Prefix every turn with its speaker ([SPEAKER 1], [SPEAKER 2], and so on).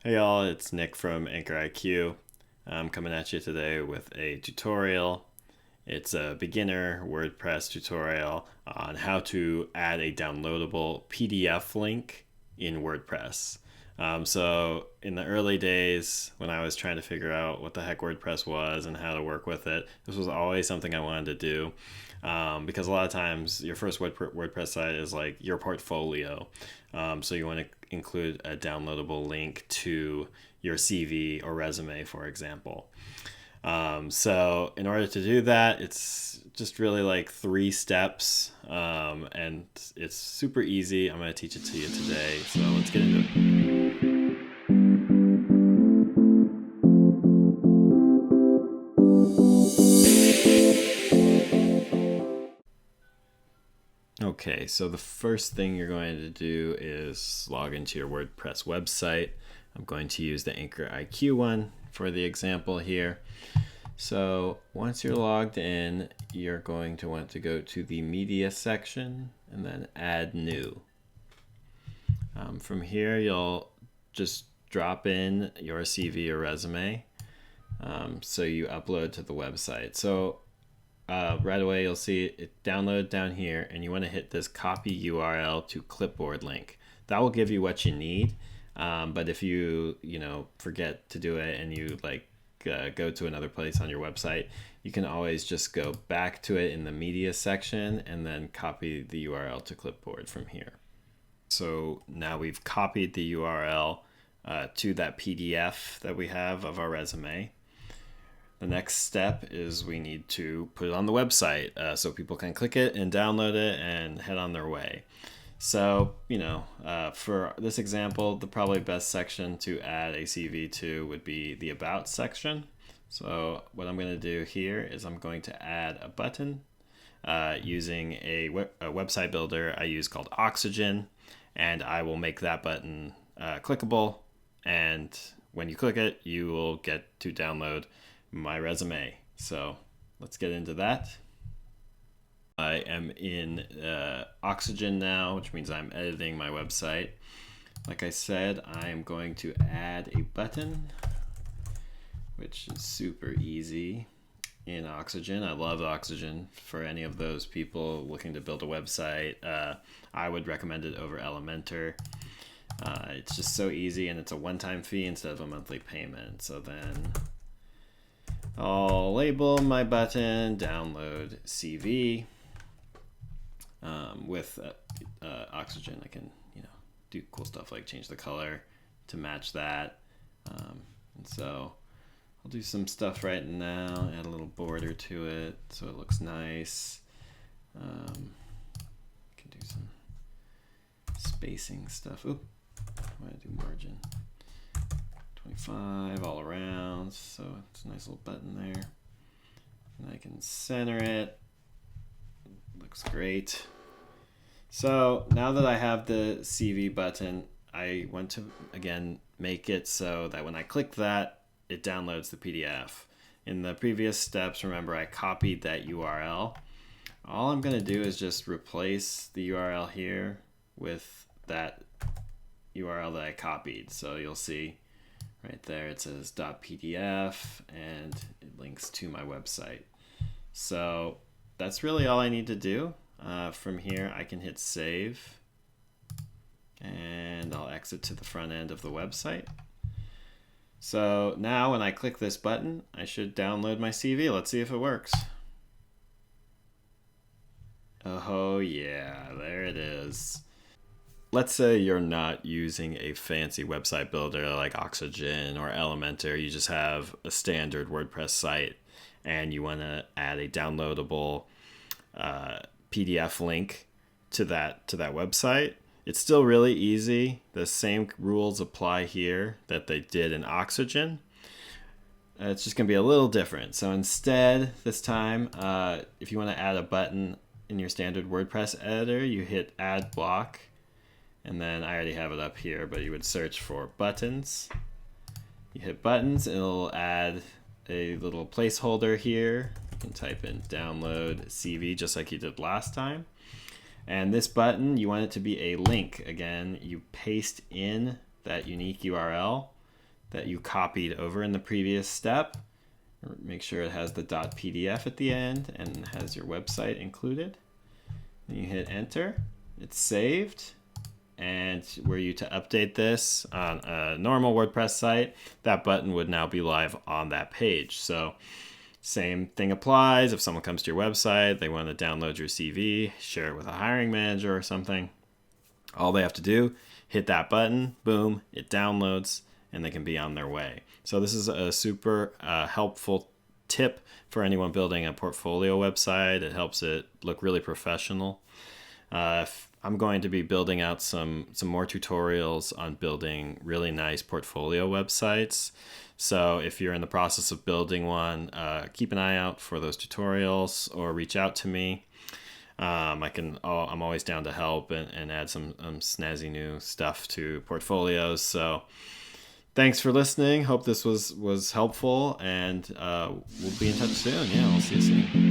[SPEAKER 1] Hey y'all, it's Nick from Anchor IQ. I'm coming at you today with a tutorial. It's a beginner WordPress tutorial on how to add a downloadable PDF link in WordPress. So in the early days when I was trying to figure out what the heck WordPress was and how to work with it, this was always something I wanted to do. Because a lot of times your first WordPress site is like your portfolio. So you want to include a downloadable link to your CV or resume, for example. So in order to do that, it's just really like 3 steps, and it's super easy. I'm going to teach it to you today. So let's get into it. Okay, so the first thing you're going to do is log into your WordPress website. I'm going to use the Anchor IQ one for the example here. So once you're logged in, you're going to want to go to the media section and then add new. From here, you'll just drop in your CV or resume, so you upload to the website. So right away you'll see it download down here, and you want to hit this copy URL to clipboard link. That will give you what you need, but if you forget to do it and you go to another place on your website, you can always just go back to it in the media section and then copy the URL to clipboard from here. So now we've copied the URL to that PDF that we have of our resume. The next step is we need to put it on the website so people can click it and download it and head on their way. So, for this example, the probably best section to add a CV to would be the About section. So what I'm going to do here is I'm going to add a button using a website builder I use called Oxygen, and I will make that button clickable, and when you click it, you will get to download my resume. So let's get into that. I am in Oxygen now, which means I'm editing my website. Like I said, I am going to add a button, which is super easy in Oxygen. I love Oxygen. For any of those people looking to build a website, I would recommend it over Elementor. It's just so easy, and it's a one-time fee instead of a monthly payment. So then I'll label my button download CV. With Oxygen, I can do cool stuff like change the color to match that. And so I'll do some stuff right now, add a little border to it so it looks nice. Can do some spacing stuff. Oop, I want to do margin 25 all around, so it's a nice little button there. And I can center it. Looks great. So now that I have the CV button, I want to again make it so that when I click that, it downloads the PDF. In the previous steps, remember, I copied that URL. All I'm going to do is just replace the URL here with that URL that I copied. So you'll see right there it says .pdf and it links to my website. So that's really all I need to do. From here, I can hit save, and I'll exit to the front end of the website. So now when I click this button, I should download my CV. Let's see if it works. Oh yeah, there it is. Let's say you're not using a fancy website builder like Oxygen or Elementor. You just have a standard WordPress site and you want to add a downloadable PDF link to that website. It's still really easy. The same rules apply here that they did in Oxygen. It's just going to be a little different. So instead, this time, if you want to add a button in your standard WordPress editor, you hit Add Block. And then I already have it up here, but you would search for buttons. You hit buttons, and it'll add a little placeholder here. You can type in download CV just like you did last time. And this button, you want it to be a link. Again, you paste in that unique URL that you copied over in the previous step. Make sure it has the .pdf at the end and has your website included. Then you hit enter. It's saved. And were you to update this on a normal WordPress site, that button would now be live on that page. So same thing applies. If someone comes to your website, they want to download your CV, share it with a hiring manager or something, all they have to do, hit that button, boom, it downloads, and they can be on their way. So this is a super helpful tip for anyone building a portfolio website. It helps it look really professional. I'm going to be building out some more tutorials on building really nice portfolio websites. So if you're in the process of building one, keep an eye out for those tutorials or reach out to me. I'm always down to help and add some snazzy new stuff to portfolios. So thanks for listening. Hope this was helpful, and we'll be in touch soon. Yeah, we'll see you soon.